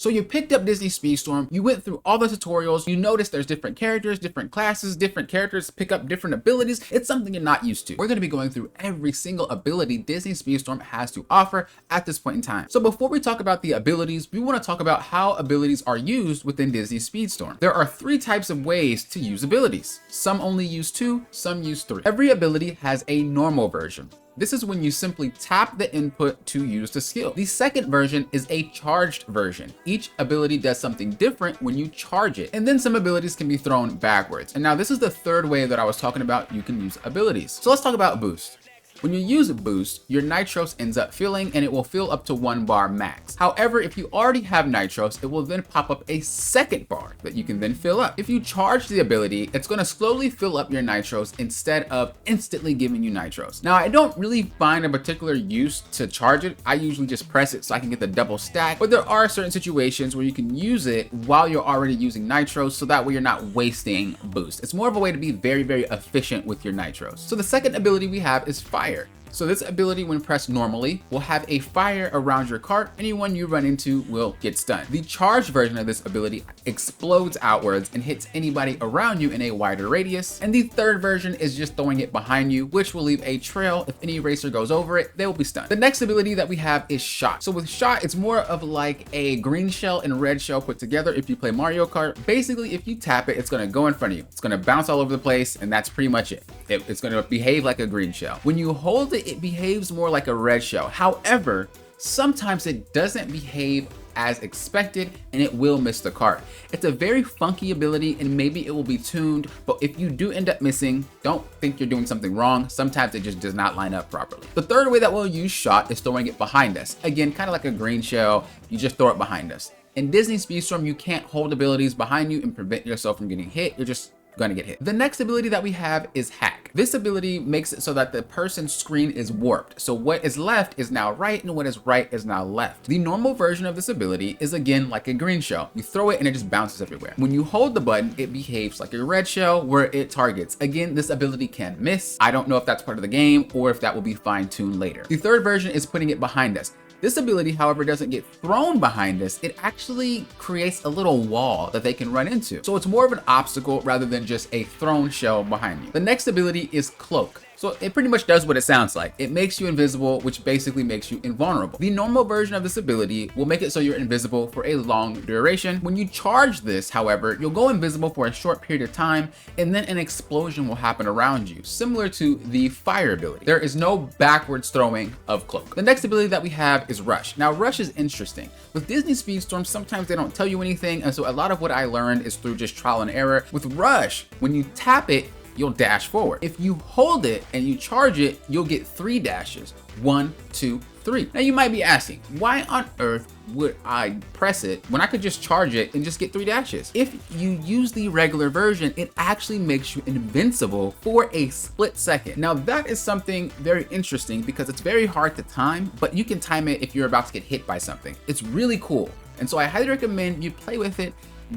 So you picked up Disney Speedstorm, you went through all the tutorials, you noticed there's different characters, different classes, different characters pick up different abilities. It's something you're not used to. We're going to be going through every single ability Disney Speedstorm has to offer at this point in time. So before we talk about the abilities, we want to talk about how abilities are used within Disney Speedstorm. There are 3 types of ways to use abilities. Some only use 2, some use 3. Every ability has a normal version. This is when you simply tap the input to use the skill. The second version is a charged version. Each ability does something different when you charge it. And then some abilities can be thrown backwards. And now this is the third way that I was talking about you can use abilities. So let's talk about boost. When you use boost, your nitros ends up filling and it will fill up to 1 bar max. However, if you already have nitros, it will then pop up a second bar that you can then fill up. If you charge the ability, it's going to slowly fill up your nitros instead of instantly giving you nitros. Now, I don't really find a particular use to charge it. I usually just press it so I can get the double stack, but there are certain situations where you can use it while you're already using nitros, so that way you're not wasting boost. It's more of a way to be very, very efficient with your nitros. So the second ability we have is fire. So this ability, when pressed normally, will have a fire around your cart. Anyone you run into will get stunned. The charged version of this ability explodes outwards and hits anybody around you in a wider radius. And the third version is just throwing it behind you, which will leave a trail. If any racer goes over it, they will be stunned. The next ability that we have is shot. So with shot, it's more of like a green shell and red shell put together. If you play Mario Kart, basically if you tap it, it's going to go in front of you. It's going to bounce all over the place, and that's pretty much it. It's going to behave like a green shell. When you hold it, it behaves more like a red shell. However, sometimes it doesn't behave as expected and it will miss the cart. It's a very funky ability and maybe it will be tuned, but if you do end up missing, don't think you're doing something wrong. Sometimes it just does not line up properly. The third way that we'll use shot is throwing it behind us. Again, kind of like a green shell, you just throw it behind us. In Disney Speedstorm, you can't hold abilities behind you and prevent yourself from getting hit. You're just gonna get hit. The next ability that we have is hack. This ability makes it so that the person's screen is warped. So what is left is now right and what is right is now left. The normal version of this ability is again like a green shell. You throw it and it just bounces everywhere. When you hold the button, it behaves like a red shell where it targets. Again, this ability can miss. I don't know if that's part of the game or if that will be fine-tuned later. The third version is putting it behind us. This ability, however, doesn't get thrown behind us. It actually creates a little wall that they can run into. So it's more of an obstacle rather than just a thrown shell behind you. The next ability is Cloak. So it pretty much does what it sounds like. It makes you invisible, which basically makes you invulnerable. The normal version of this ability will make it so you're invisible for a long duration. When you charge this, however, you'll go invisible for a short period of time, and then an explosion will happen around you, similar to the fire ability. There is no backwards throwing of Cloak. The next ability that we have is Rush. Now, Rush is interesting. With Disney Speedstorm, sometimes they don't tell you anything, and so a lot of what I learned is through just trial and error. With Rush, when you tap it, you'll dash forward. If you hold it and you charge it, you'll get 3 dashes. 1, 2, 3. Now you might be asking, why on earth would I press it when I could just charge it and just get 3 dashes? If you use the regular version, it actually makes you invincible for a split second. Now that is something very interesting because it's very hard to time, but you can time it if you're about to get hit by something. It's really cool. And so I highly recommend you play with it,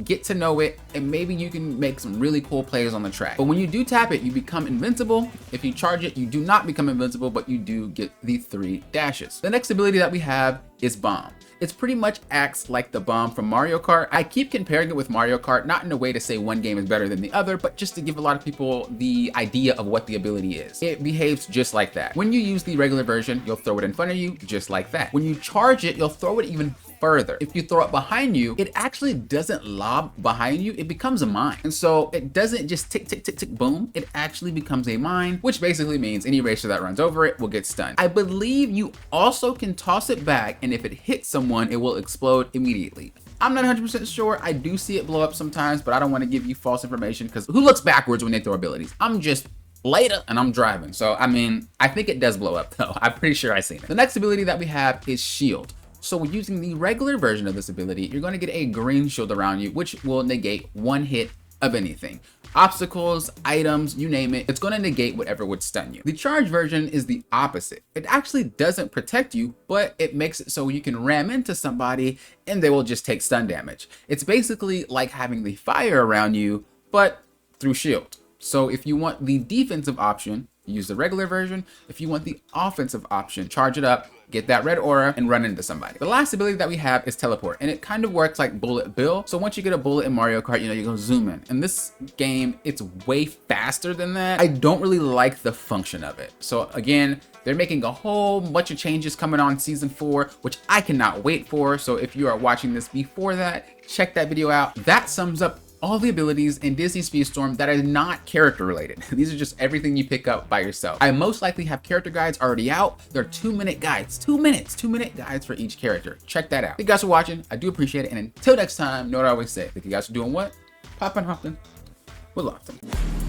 get to know it, and maybe you can make some really cool plays on the track. But when you do tap it, you become invincible. If you charge it, you do not become invincible, but you do get the 3 dashes. The next ability that we have is Bomb. It's pretty much acts like the bomb from Mario Kart. I keep comparing it with Mario Kart, not in a way to say one game is better than the other, but just to give a lot of people the idea of what the ability is. It behaves just like that. When you use the regular version, you'll throw it in front of you just like that. When you charge it, you'll throw it even further. If you throw it behind you, it actually doesn't lob behind you, it becomes a mine. And so it doesn't just tick, tick, tick, tick, boom. It actually becomes a mine, which basically means any racer that runs over it will get stunned. I believe you also can toss it back, and if it hits someone, it will explode immediately. I'm not 100% sure. I do see it blow up sometimes, but I don't want to give you false information because who looks backwards when they throw abilities? I'm just later and I'm driving. So, I mean, I think it does blow up though. I'm pretty sure I've seen it. The next ability that we have is Shield. So using the regular version of this ability, you're going to get a green shield around you, which will negate 1 hit of anything. Obstacles, items, you name it, it's going to negate whatever would stun you. The charge version is the opposite. It actually doesn't protect you, but it makes it so you can ram into somebody and they will just take stun damage. It's basically like having the fire around you, but through shield. So if you want the defensive option, use the regular version. If you want the offensive option, charge it up, get that red aura, and run into somebody. The last ability that we have is teleport, and it kind of works like bullet bill. So once you get a bullet in Mario Kart, you go zoom in. In this game, it's way faster than that. I don't really like the function of it. So again, they're making a whole bunch of changes coming on season 4, which I cannot wait for. So if you are watching this before that, check that video out. That sums up all the abilities in Disney Speedstorm that are not character related. These are just everything you pick up by yourself. I most likely have character guides already out. They're 2-minute guides, 2-minute guides for each character. Check that out. Thank you guys for watching. I do appreciate it. And until next time, know what I always say. Thank you guys for doing what? Poppin' hoppin' with Lofton.